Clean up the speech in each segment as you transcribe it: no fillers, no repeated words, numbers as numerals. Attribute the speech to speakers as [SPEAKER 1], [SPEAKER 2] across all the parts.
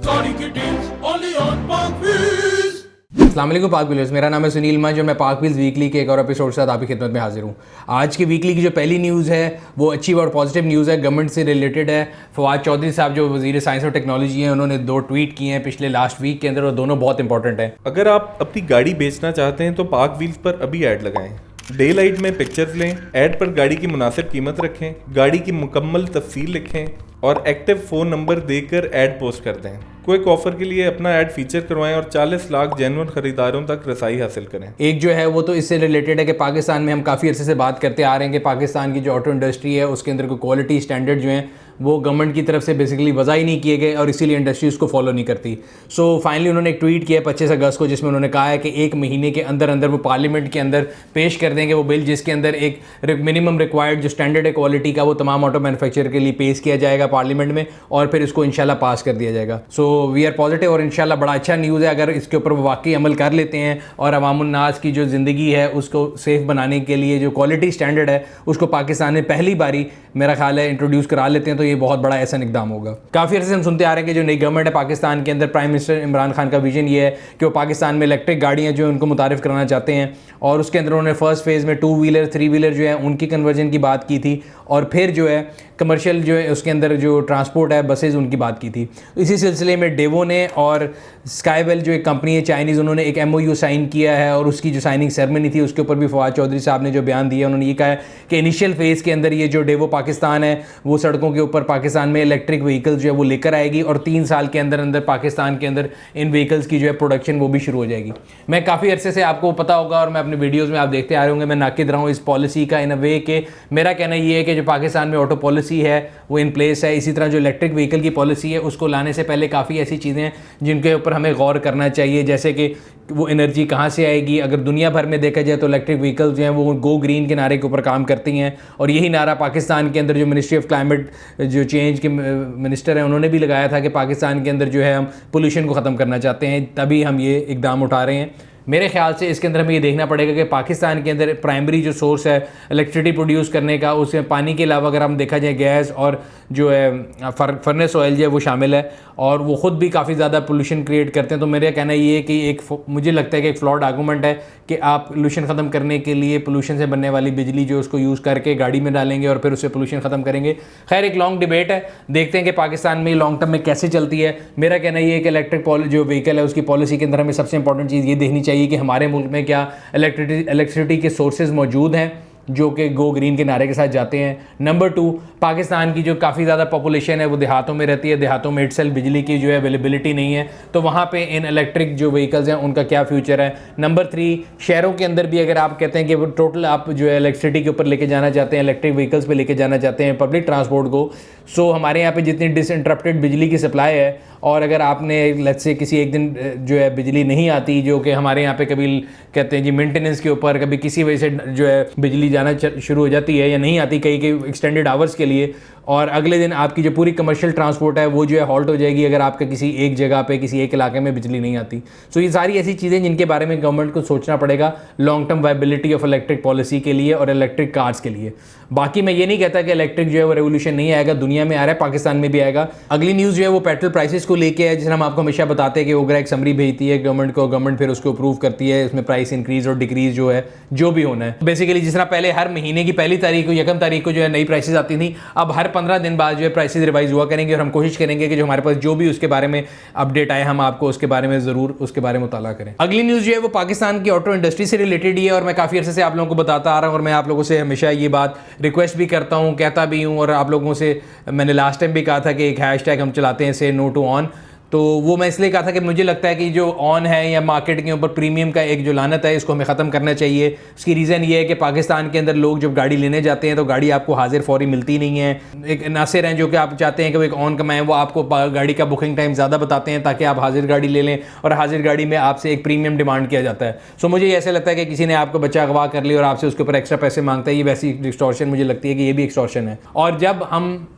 [SPEAKER 1] सारी की deals only on पाक व्हील्स।
[SPEAKER 2] अस्सलाम वालेकुम पाक व्हीलर्स, मेरा नाम है सुनील मंज और मैं पाक व्हील्स वीकली के एक और एपिसोड के साथ आपकी खिदमत में हाजिर हूँ। आज की वीकली की जो पहली न्यूज़ है वो अच्छी और पॉजिटिव न्यूज़ है, गवर्नमेंट से रिलेटेड है। फवाद चौधरी साहब जो वज़ीर साइंस और टेक्नोलॉजी हैं, उन्होंने 2 ट्वीट किए हैं पिछले लास्ट वीक के अंदर और दोनों बहुत इंपॉर्टेंट हैं।
[SPEAKER 3] अगर आप अपनी गाड़ी बेचना चाहते हैं तो पाक व्हील्स पर अभी ऐड लगाएं। डे लाइट में पिक्चर्स लें, ऐड पर गाड़ी की मुनासिब कीमत रखें, गाड़ी की मुकम्मल तफसील लिखें और एक्टिव फ़ोन नंबर देकर ऐड पोस्ट कर दें। क्विक ऑफर के लिए अपना ऐड फीचर करवाएं और 40 लाख जेन्युइन खरीदारों तक रसाई हासिल करें।
[SPEAKER 2] एक जो है वो तो इससे रिलेटेड है कि पाकिस्तान में हम काफ़ी अरसे से बात करते आ रहे हैं कि पाकिस्तान की जो ऑटो इंडस्ट्री है उसके अंदर कोई क्वालिटी स्टैंडर्ड जो हैं वो गवर्नमेंट की तरफ से बेसिकली वज़ा ही नहीं किए गए और इसीलिए इंडस्ट्री उसको फॉलो नहीं करती। सो फाइनली उन्होंने एक ट्वीट किया 25 अगस्त को, जिसमें उन्होंने कहा है कि 1 महीने के अंदर अंदर वो पार्लियामेंट के अंदर पेश कर देंगे वो बिल, जिसके अंदर एक मिनिमम रिक्वायर्ड जो स्टैंडर्ड है क्वालिटी का वो तमाम ऑटो मैन्युफैक्चरर के लिए पेश किया जाएगा पार्लियामेंट में और फिर इसको इंशाल्लाह पास कर दिया जाएगा। सो वी आर पॉजिटिव और इंशाल्लाह बड़ा अच्छा न्यूज़ है अगर इसके ऊपर वो वाकई अमल कर लेते हैं और अवामुन्नास की जो ज़िंदगी है उसको सेफ बनाने के लिए जो क्वालिटी स्टैंडर्ड है उसको पाकिस्तान में पहली बारी मेरा ख्याल है इंट्रोड्यूस करा लेते हैं तो ये बहुत बड़ा ऐसा इकदाम होगा। काफ़ी अर्से से हम सुनते आ रहे हैं कि जो नई गवर्नमेंट है पाकिस्तान के अंदर, प्राइम मिनिस्टर इमरान खान का विजन ये है कि वो पाकिस्तान में इलेक्ट्रिक गाड़ियाँ जो उनको मुतारिफ कराना चाहते हैं और उसके अंदर उन्होंने फर्स्ट फेज़ में 2 व्हीलर 3 व्हीलर जो है उनकी कन्वर्जन की बात की थी और फिर जो है कमर्शियल जो है उसके अंदर जो ट्रांसपोर्ट है बसेज उनकी बात की थी। इसी सिलसिले में डेवो ने और स्काईवेल जो एक कंपनी है चाइनीज़, उन्होंने एक MOU साइन किया है और उसकी जो साइनिंग सेरेमनी थी उसके ऊपर भी फवाद चौधरी साहब ने जो बयान दिया उन्होंने ये कहा है कि इनिशियल फेज़ के अंदर ये जो डेवो पाकिस्तान है वो सड़कों के ऊपर पाकिस्तान में इलेक्ट्रिक व्हीकल्स जो है वो लेकर आएगी और 3 साल के अंदर अंदर पाकिस्तान के अंदर इन व्हीकल्स की जो है प्रोडक्शन वो भी शुरू हो जाएगी। मैं काफ़ी अरसे से आपको पता होगा और मैं अपने वीडियोज़ में आप देखते आ रहे होंगे, मैं नाकिद रहा हूँ इस पॉलिसी का इन अ वे के मेरा कहना ये है कि जो पाकिस्तान में ऑटो पॉलिसी है वो इन प्लेस है। इसी तरह जो इलेक्ट्रिक व्हीकल की पॉलिसी है उसको लाने से पहले काफ़ी ऐसी चीज़ें हैं जिनके ऊपर हमें गौर करना चाहिए, जैसे कि वो एनर्जी कहाँ से आएगी। अगर दुनिया भर में देखा जाए तो इलेक्ट्रिक व्हीकल्स जो हैं वो गो ग्रीन के नारे के ऊपर काम करती हैं और यही नारा पाकिस्तान के अंदर जो मिनिस्ट्री ऑफ क्लाइमेट जो चेंज के मिनिस्टर हैं उन्होंने भी लगाया था कि पाकिस्तान के अंदर जो है हम पोल्यूशन को ख़त्म करना चाहते हैं, तभी हम ये इकदाम उठा रहे हैं। मेरे ख्याल से इसके अंदर हमें ये देखना पड़ेगा कि पाकिस्तान के अंदर प्राइमरी जो सोर्स है इलेक्ट्रिसिटी प्रोड्यूस करने का, उसमें पानी के अलावा अगर हम देखा जाए गैस और जो है फर्नेस ऑयल जो है वो शामिल है और वो ख़ुद भी काफ़ी ज़्यादा पोल्यूशन क्रिएट करते हैं। तो मेरा कहना ये है कि मुझे लगता है कि एक फ्लॉड आर्गूमेंट है कि आप पोल्यूशन ख़त्म करने के लिए पोल्यूशन से बनने वाली बिजली जो उसको यूज़ करके गाड़ी में डालेंगे और फिर उससे पोल्यूशन ख़त्म करेंगे। खैर एक लॉन्ग डिबेट है, देखते हैं कि पाकिस्तान में लॉन्ग टर्म में कैसे चलती है। मेरा कहना ये है कि इलेक्ट्रिक जो व्हीकल है उसकी पॉलिसी के अंदर हमें सबसे इंपॉर्टेंट चीज़ ये देखनी चाहिए कि हमारे मुल्क में क्या इलेक्ट्रिसिटी के सोर्सेज मौजूद हैं जो कि गो ग्रीन के नारे के साथ जाते हैं। नंबर 2, पाकिस्तान की जो काफ़ी ज़्यादा पॉपुलेशन है वो देहातों में रहती है, देहातों में इटसेल्फ बिजली की जो है अवेलेबिलिटी नहीं है, तो वहाँ पे इन इलेक्ट्रिक जो व्हीकल्स हैं उनका क्या फ्यूचर है। नंबर 3, शहरों के अंदर भी अगर आप कहते हैं कि वो टोटल आप जो है इलेक्ट्रिसिटी के ऊपर लेके जाना चाहते हैं, इलेक्ट्रिक व्हीकल्स पे लेके जाना चाहते हैं पब्लिक ट्रांसपोर्ट को, सो हमारे यहाँ पे जितनी डिसइंटरप्टेड बिजली की सप्लाई है और अगर आपने लेट्स से किसी एक दिन जो है बिजली नहीं आती, जो कि हमारे यहाँ पे कभी कहते हैं जी मेंटेनेंस के ऊपर कभी किसी वजह से जो है बिजली जाना शुरू हो जाती है या नहीं आती कई एक्सटेंडेड आवर्स के लिए, और अगले दिन आपकी जो पूरी कमर्शियल ट्रांसपोर्ट है वो जो है हॉल्ट हो जाएगी अगर आपके किसी एक जगह पे किसी एक इलाके में बिजली नहीं आती। सो ये सारी ऐसी चीज़ें जिनके बारे में गवर्नमेंट को सोचना पड़ेगा long term viability of electric policy के लिए और इलेक्ट्रिक कार्स के लिए। बाकी मैं ये नहीं कहता कि इलेक्ट्रिक जो है वो रेवोल्यूशन नहीं आएगा, दुनिया में आ रहा है, पाकिस्तान में भी आएगा। अगली न्यूज़ जो है वो पेट्रोल प्राइसेस को लेके है, जिसमें हम आपको हमेशा बताते हैं कि ओगरा एक समरी भेजती है गवर्नमेंट को, गवर्नमेंट फिर उसको अप्रूव करती है, इसमें प्राइस इंक्रीज और डिक्रीज जो है जो भी होना है। बेसिकली जिस तरह पहले हर महीने की पहली तारीख को 1 तारीख को जो है नई प्राइसेस आती थी, अब हर 15 दिन बाद जो है प्राइसेस रिवाइज हुआ करेंगे और हम कोशिश करेंगे कि जो हमारे पास जो भी उसके बारे में अपडेट आए हम आपको उसके बारे में ज़रूर उसके बारे में मुताला करें। अगली न्यूज़ जो है वो पाकिस्तान की ऑटो इंडस्ट्री से रिलेटेड ही है और मैं काफ़ी अर्से से आप लोगों को बताता आ रहा हूँ और मैं आप लोगों से हमेशा ये बात रिक्वेस्ट भी करता हूँ, कहता भी हूँ और आप लोगों से मैंने लास्ट टाइम भी कहा था कि एक हैशटैग हम चलाते हैं से नो टू ऑन, तो वो मैं इसलिए कहा था कि मुझे लगता है कि जो ऑन है या मार्केट के ऊपर प्रीमियम का एक जो लानत है इसको हमें ख़त्म करना चाहिए। उसकी रीज़न ये है कि पाकिस्तान के अंदर लोग जब गाड़ी लेने जाते हैं तो गाड़ी आपको हाजिर फौरी मिलती नहीं है। एक नासिर हैं जो कि आप चाहते हैं कि वो एक ऑन कमाएं, वो आपको गाड़ी का बुकिंग टाइम ज़्यादा बताते हैं ताकि आप हाजिर गाड़ी ले लें और हाजिर गाड़ी में आपसे एक प्रीमियम डिमांड किया जाता है। सो मुझे ऐसा लगता है कि किसी ने आपको बच्चा अगवा कर लिया और आपसे उसके ऊपर एक्स्ट्रा पैसे मांगता है, ये वैसी एक्सटॉर्शन मुझे लगती है कि ये भी एक्सटॉर्शन है। और जब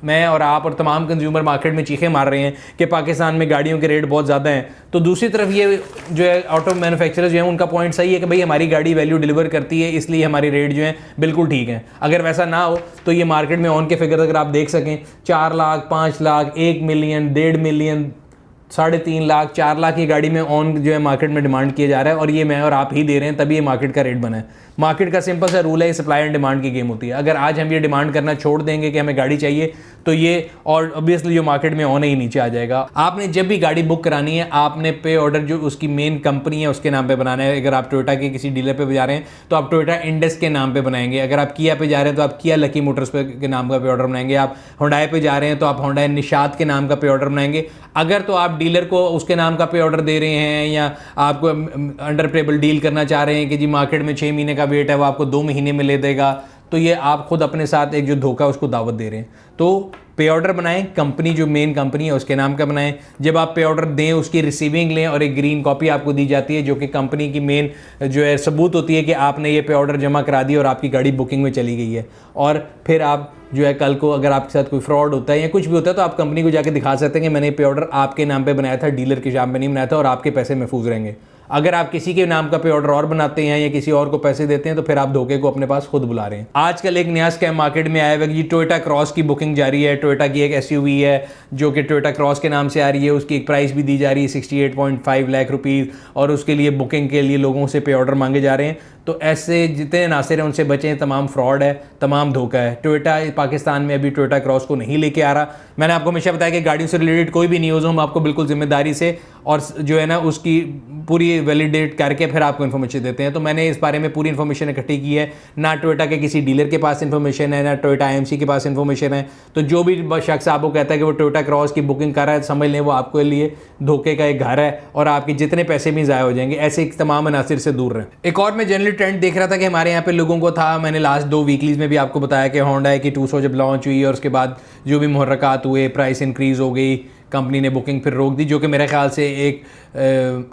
[SPEAKER 2] मैं और आप और तमाम कंज्यूमर मार्केट में चीखें मार रहे हैं कि पाकिस्तान में गाड़ियों के रेट बहुत ज़्यादा हैं, तो दूसरी तरफ ये जो है ऑटो मैन्युफैक्चरर्स जो हैं उनका पॉइंट सही है कि भाई हमारी गाड़ी वैल्यू डिलीवर करती है इसलिए हमारी रेट जो है बिल्कुल ठीक है। अगर वैसा ना हो तो ये मार्केट में ऑन के फिगर अगर आप देख सकें 4 लाख 5 लाख 1 मिलियन 1.5 मिलियन 3.5 लाख 4 लाख की गाड़ी में ऑन जो है मार्केट में डिमांड किया जा रहा है, और ये मैं और आप ही दे रहे हैं, तभी ये मार्केट का रेट बना है। मार्केट का सिंपल सा रूल है, सप्लाई एंड डिमांड की गेम होती है। अगर आज हम ये डिमांड करना छोड़ देंगे कि हमें गाड़ी चाहिए, तो ये और ऑब्वियसली जो मार्केट में ऑन ही नीचे आ जाएगा। आपने जब भी गाड़ी बुक करानी है, आपने पे ऑर्डर जो उसकी मेन कंपनी है उसके नाम पे बनाना है। अगर आप टोयोटा के किसी डीलर पे जा रहे हैं तो आप टोयोटा इंडस के नाम पे बनाएंगे। अगर आप किया पे जा रहे हैं तो आप किया लकी मोटर्स पे के नाम का पे ऑर्डर बनाएंगे। आप होंडाई पे जा रहे हैं तो आप होंडाई निशात के नाम का पे ऑर्डर बनाएंगे। अगर तो आप डीलर को उसके नाम का पे ऑर्डर दे रहे हैं, या आपको अंडर टेबल डील करना चाह रहे हैं कि जी मार्केट में 6 महीने का वेट है, वो आपको 2 महीने में ले देगा, तो ये आप खुद अपने साथ एक जो धोखा उसको दावत दे रहे हैं। तो पे ऑर्डर बनाएं, कंपनी जो मेन कंपनी है उसके नाम का बनाएं। जब आप पे ऑर्डर दें उसकी रिसीविंग लें, और एक ग्रीन कॉपी आपको दी जाती है जो कि कंपनी की मेन जो है सबूत होती है कि आपने ये पे ऑर्डर जमा करा दिया और आपकी गाड़ी बुकिंग में चली गई है। और फिर आप जो है कल को अगर आपके साथ कोई फ्रॉड होता है या कुछ भी होता है तो आप कंपनी को जाके दिखा सकते हैं कि मैंने पे ऑर्डर आपके नाम पे बनाया था, डीलर के नाम पे नहीं बनाया था, और आपके पैसे महफूज रहेंगे। अगर आप किसी के नाम का पे ऑर्डर और बनाते हैं या किसी और को पैसे देते हैं तो फिर आप धोखे को अपने पास खुद बुला रहे हैं। आजकल एक नया स्कैम मार्केट में आया हुआ है कि टोयोटा क्रॉस की बुकिंग जारी है। टोयोटा की एक एसयूवी है जो कि टोयोटा क्रॉस के नाम से आ रही है, उसकी एक प्राइस भी दी जा रही है 68.5 लाख रुपीज़, और उसके लिए बुकिंग के लिए लोगों से पे ऑर्डर मांगे जा रहे हैं। तो ऐसे जितने नासिर हैं उनसे बचें, तमाम फ्रॉड है, तमाम धोखा है। टोयोटा पाकिस्तान में अभी टोयोटा क्रॉस को नहीं लेके आ रहा। मैंने आपको हमेशा बताया कि गाड़ियों से रिलेटेड कोई भी न्यूज़ हो हम आपको बिल्कुल जिम्मेदारी से और जो है ना उसकी पूरी वैलिडेट करके फिर आपको इन्फॉर्मेशन देते हैं। तो मैंने इस बारे में पूरी इन्फॉर्मेशन इकट्ठी की है। ना टोयोटा के किसी डीलर के पास इन्फॉर्मेशन है, ना टोयोटा आईएमसी के पास इन्फॉर्मेशन है। तो जो भी शख्स आपको कहता है कि वो टोयोटा क्रॉस की बुकिंग कर रहा है, समझ लें वो आपके लिए धोखे का एक घर है और आपके जितने पैसे भी ज़ाया हो जाएंगे। ऐसे तमाम अनासिर से दूर रहें। एक और मैं जनरली ट्रेंड देख रहा था कि हमारे यहाँ पे लोगों को था, मैंने लास्ट 2 वीकलीज में भी आपको बताया कि होंडा की 200 जब लॉन्च हुई और उसके बाद जो भी मुहर्रकात हुए, प्राइस इंक्रीज़ हो गई, कंपनी ने बुकिंग फिर रोक दी, जो कि मेरे ख्याल से एक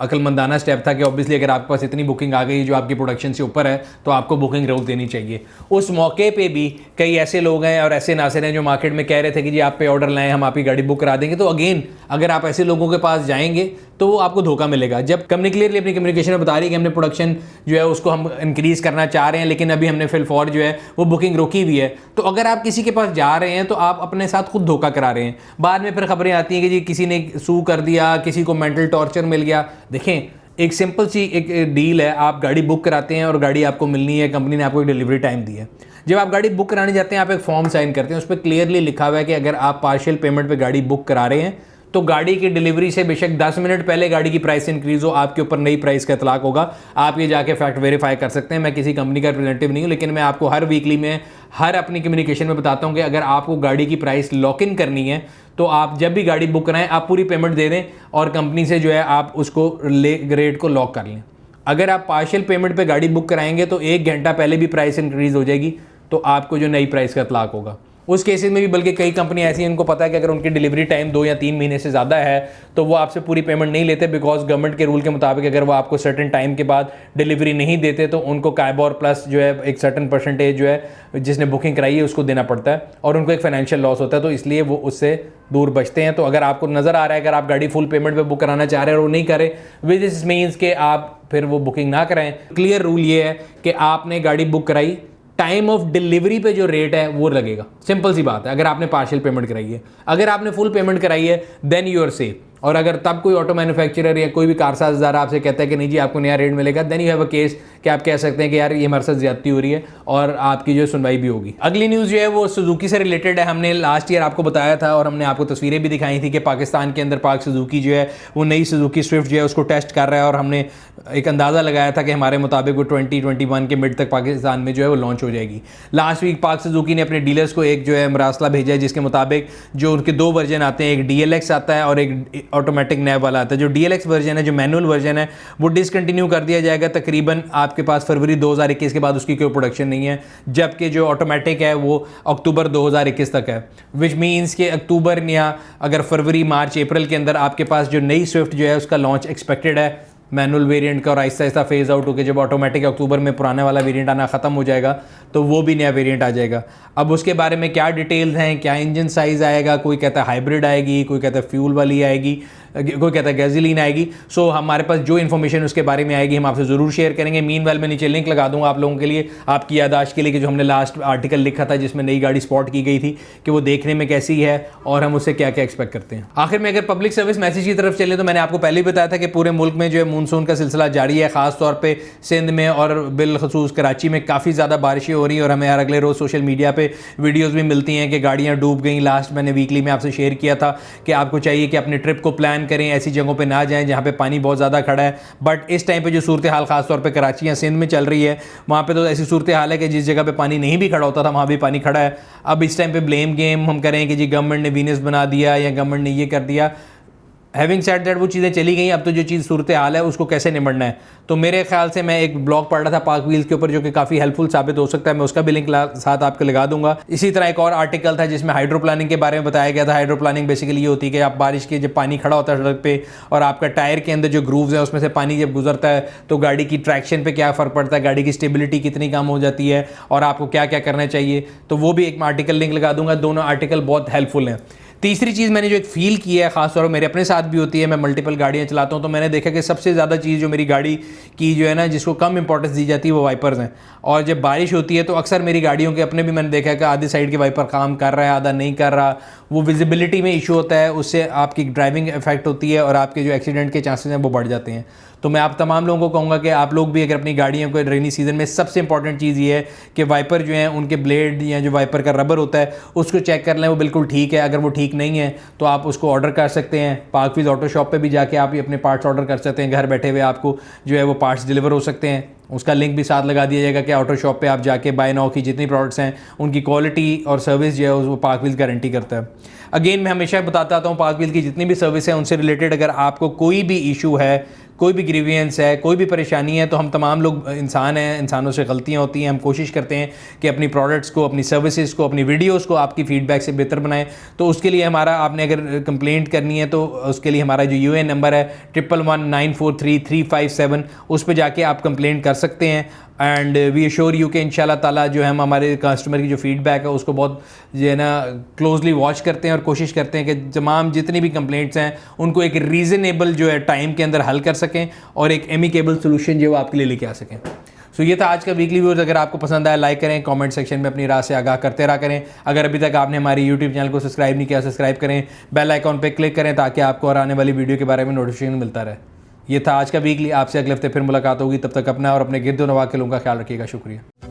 [SPEAKER 2] अक्लमंदाना स्टेप था कि ऑब्वियसली अगर आपके पास इतनी बुकिंग आ गई जो आपकी प्रोडक्शन से ऊपर है तो आपको बुकिंग रोक देनी चाहिए। उस मौके पे भी कई ऐसे लोग हैं और ऐसे नासिर हैं जो मार्केट में कह रहे थे कि जी आप पे ऑर्डर लाएं, हम आपकी गाड़ी बुक करा देंगे। तो अगेन अगर आप ऐसे लोगों के पास जाएंगे तो वो आपको धोखा मिलेगा। जब कंपनी क्लियरली अपनी कम्युनिकेशन में बता रही है कि हमने प्रोडक्शन जो है उसको हम इंक्रीज़ करना चाह रहे हैं, लेकिन अभी हमने फिलफॉर जो है वो बुकिंग रोकी हुई है, तो अगर आप किसी के पास जा रहे हैं तो आप अपने साथ खुद धोखा करा रहे हैं। बाद में फिर खबरें आती हैं कि जी किसी ने सू कर दिया, किसी को मेंटल टॉर्चर मिल गया। देखें, एक सिंपल सी एक डील है, आप गाड़ी बुक कराते हैं और गाड़ी आपको मिलनी है, कंपनी ने आपको एक डिलीवरी टाइम दी है। जब आप गाड़ी बुक कराने जाते हैं आप एक फॉर्म साइन करते हैं, उस पर क्लियरली लिखा हुआ है कि अगर आप पार्शियल पेमेंट पे गाड़ी बुक करा रहे हैं तो गाड़ी की डिलीवरी से बेशक 10 मिनट पहले गाड़ी की प्राइस इंक्रीज हो, आपके ऊपर नई प्राइस का इतलाक होगा। आप ये जाके फैक्ट वेरीफाई कर सकते हैं। मैं किसी कंपनी का रिप्रेजेंटेटिव नहीं हूँ, लेकिन मैं आपको हर वीकली में हर अपनी कम्युनिकेशन में बताता हूँ कि अगर आपको गाड़ी की प्राइस लॉक इन करनी है तो आप जब भी गाड़ी बुक कराएं आप पूरी पेमेंट दे दें और कंपनी से जो है आप उसको रेट को लॉक कर लें। अगर आप पार्शियल पेमेंट पे गाड़ी बुक कराएंगे तो 1 घंटा पहले भी प्राइस इंक्रीज हो जाएगी, तो आपको जो नई प्राइस का इतलाक होगा। उस केसेस में भी बल्कि कई कंपनी ऐसी हैं, उनको पता है कि अगर उनकी डिलीवरी टाइम 2 या 3 महीने से ज़्यादा है तो वो आपसे पूरी पेमेंट नहीं लेते, बिकॉज गवर्नमेंट के रूल के मुताबिक अगर वो आपको सर्टेन टाइम के बाद डिलीवरी नहीं देते तो उनको कायबोर प्लस जो है एक सर्टेन परसेंटेज जो है जिसने बुकिंग कराई है उसको देना पड़ता है और उनको एक फाइनेंशियल लॉस होता है, तो इसलिए वो उससे दूर बचते हैं। तो अगर आपको नज़र आ रहा है अगर आप गाड़ी फुल पेमेंट पे बुक कराना चाह रहे हैं और वो नहीं करें, विद दिस मीन्स कि आप फिर वो बुकिंग ना कराएं। क्लियर रूल ये है कि आपने गाड़ी बुक कराई, टाइम ऑफ डिलीवरी पे जो रेट है वो लगेगा। सिंपल सी बात है। अगर आपने पार्शियल पेमेंट कराई है, अगर आपने फुल पेमेंट कराई है देन यू आर सेफ। और अगर तब कोई ऑटो मैन्युफैक्चरर या कोई भी कारसाज़दार आपसे कहता है कि नहीं जी आपको नया रेट मिलेगा, then you have a case कि आप कह सकते हैं कि यार ये हमारे साथ ज्यादती हो रही है और आपकी जो सुनवाई भी होगी। अगली न्यूज़ जो है वो सुजुकी से रिलेटेड है। हमने लास्ट ईयर आपको बताया था और हमने आपको तस्वीरें भी दिखाई थी कि पाकिस्तान के अंदर पाक सुजुकी जो है वो नई सुजुकी स्विफ्ट जो है उसको टेस्ट कर रहा है और हमने एक अंदाज़ा लगाया था कि हमारे मुताबिक वो 2021 के मिड तक पाकिस्तान में जो है वो लॉन्च हो जाएगी। लास्ट वीक पाक सुजुकी ने अपने डीलर्स को एक जो है मरासला भेजा है जिसके मुताबिक जो उनके 2 वर्जन आते हैं, एक DLX आता है और एक ऑटोमेटिक नैब वाला आता है। जो DLX वर्जन है, जो मैनुअल वर्जन है, वो डिसकंटिन्यू कर दिया जाएगा तकरीबन आपके पास फरवरी 2021 के बाद उसकी कोई प्रोडक्शन नहीं है, जबकि जो ऑटोमेटिक है वो अक्टूबर 2021 तक है। विच मीन्स कि अक्टूबर या अगर फरवरी मार्च अप्रैल के अंदर आपके पास जो नई स्विफ्ट जो है उसका लॉन्च एक्सपेक्टेड है मैनुअल वेरिएंट का, और आहिस्ता आहिस्ता फेज आउट होकर जब ऑटोमेटिक अक्टूबर में पुराने वाला वेरिएंट आना ख़त्म हो जाएगा तो वो भी नया वेरिएंट आ जाएगा। अब उसके बारे में क्या डिटेल्स हैं, क्या इंजन साइज़ आएगा, कोई कहता है हाइब्रिड आएगी, कोई कहता है फ्यूल वाली आएगी, कोई कहता है गैसोलीन आएगी। सो हमारे पास जो इन्फॉर्मेशन उसके बारे में आएगी हम आपसे ज़रूर शेयर करेंगे। मीनवाइल मैं नीचे लिंक लगा दूंगा आप लोगों के लिए, आपकी याददाश्त के लिए, कि जो हमने लास्ट आर्टिकल लिखा था जिसमें नई गाड़ी स्पॉट की गई थी कि वो देखने में कैसी है और हम उससे क्या क्या एक्सपेक्ट करते हैं। आखिर में अगर पब्लिक सर्विस मैसेज की तरफ चले तो मैंने आपको पहले ही बताया था कि पूरे मुल्क में जो है मानसून का सिलसिला जारी है, खासतौर पर सिंध में और बिलखसूस कराची में काफ़ी ज़्यादा बारिशें हो रही हैं और हमें हर अगले रोज़ सोशल मीडिया पे वीडियोस भी मिलती हैं कि गाड़ियां डूब गई। लास्ट मैंने वीकली में आपसे शेयर किया था कि आपको चाहिए कि अपने ट्रिप को प्लान करें, ऐसी जगहों पे ना जाएं जहां पे पानी बहुत ज़्यादा खड़ा है। बट इस टाइम पे जो सूरत हाल खासतौर पे कराची या सिंध में चल रही है, वहाँ पे तो ऐसी सूरत हाल है कि जिस जगह पे पानी नहीं भी खड़ा होता था वहाँ भी पानी खड़ा है। अब इस टाइम पर ब्लेम गेम हम करें कि जी गवर्नमेंट ने वीनस बना दिया या गवर्नमेंट ने ये कर दिया। हैविंग सेड दैट वो चीज़ें चली गई, अब तो जो चीज़ सूरत हाल है उसको कैसे निपटना है। तो मेरे ख्याल से मैं एक ब्लॉग पढ़ रहा था पाक व्हील्स के ऊपर जो कि काफ़ी हेल्पफुल साबित हो सकता है, मैं उसका भी लिंक साथ आपको लगा दूंगा। इसी तरह एक और आर्टिकल था जिसमें हाइड्रो प्लानिंग के बारे में बताया गया था। हाइड्रो प्लानिंग बेसिकली ये होती है कि आप बारिश के जब पानी खड़ा होता है सड़क पे और आपका टायर के अंदर जो ग्रूव्स है उसमें से पानी जब गुजरता है तो गाड़ी की ट्रैक्शन पे क्या फ़र्क पड़ता है, गाड़ी की स्टेबिलिटी कितनी कम हो जाती है और आपको क्या क्या करना चाहिए। तो वो भी एक आर्टिकल लिंक लगा दूंगा, दोनों आर्टिकल बहुत हेल्पफुल हैं। तीसरी चीज़ मैंने जो एक फ़ील की है, ख़ासतौर पर मेरे अपने साथ भी होती है, मैं मल्टीपल गाड़ियाँ चलाता हूँ, तो मैंने देखा कि सबसे ज़्यादा चीज़ जो मेरी गाड़ी की जो है ना जिसको कम इंपॉर्टेंस दी जाती है वो वाइपर्स हैं। और जब बारिश होती है तो अक्सर मेरी गाड़ियों के अपने भी मैंने देखा है कि आधी साइड के वाइपर काम कर रहा है, आधा नहीं कर रहा। वो विजिबिलिटी में इशू होता है, उससे आपकी ड्राइविंग इफेक्ट होती है और आपके जो एक्सीडेंट के चांसेस हैं वो बढ़ जाते हैं। तो मैं आप तमाम लोगों को कहूँगा कि आप लोग भी अगर अपनी गाड़ियों को रेनी सीज़न में, सबसे इंपॉर्टेंट चीज़ ये है कि वाइपर जो हैं उनके ब्लेड या जो वाइपर का रबर होता है उसको चेक कर लें वो बिल्कुल ठीक है। अगर वो ठीक नहीं है तो आप उसको ऑर्डर कर सकते हैं। पाक व्हील्स ऑटो शॉप पे भी जाके आप ये अपने पार्ट्स ऑर्डर कर सकते हैं, घर बैठे हुए आपको जो है वो पार्ट्स डिलीवर हो सकते हैं। उसका लिंक भी साथ लगा दिया जाएगा कि ऑटो शॉप पे आप जाके बाय नाउ की जितनी प्रोडक्ट्स हैं उनकी क्वालिटी और सर्विस जो है वो पाक व्हील्स गारंटी करता है। अगेन मैं हमेशा बताता आता हूँ पाक व्हील्स की जितनी भी सर्विस है उनसे रिलेटेड अगर आपको कोई भी इशू है, कोई भी ग्रीवियंस है, कोई भी परेशानी है, तो हम तमाम लोग इंसान हैं, इंसानों से गलतियां होती हैं। हम कोशिश करते हैं कि अपनी प्रोडक्ट्स को, अपनी सर्विसेज को, अपनी वीडियोस को आपकी फीडबैक से बेहतर बनाएं। तो उसके लिए हमारा, आपने अगर कंप्लेंट करनी है तो उसके लिए हमारा जो UN नंबर है 111943357, उस पर जाके आप कंप्लेंट कर सकते हैं। एंड वी अश्योर यू कि इंशाल्लाह ताला जो है हम हमारे कस्टमर की जो फीडबैक है उसको बहुत जो है ना क्लोजली वॉच करते हैं और कोशिश करते हैं कि तमाम जितनी भी कंप्लेंट्स हैं उनको एक रीज़नेबल जो है टाइम के अंदर हल कर सकें और एक एमिकेबल सोल्यूशन जो है आपके लिए लेके आ सकें। सो ये था आज का वीकली व्यूज़। अगर आपको पसंद आया लाइक करें, कमेंट सेक्शन में अपनी राय से आगाह करते रहा करें। अगर अभी तक आपने हमारी यूट्यूब चैनल को सब्सक्राइब नहीं किया, सब्सक्राइब करें, बेल आइकॉन पे क्लिक करें ताकि आपको और आने वाली वीडियो के बारे में नोटिफिकेशन मिलता रहे। ये था आज का वीकली। आपसे अगले हफ्ते फिर मुलाकात होगी, तब तक अपना और अपने गिरदो नवा के लोगों का ख्याल रखिएगा। शुक्रिया।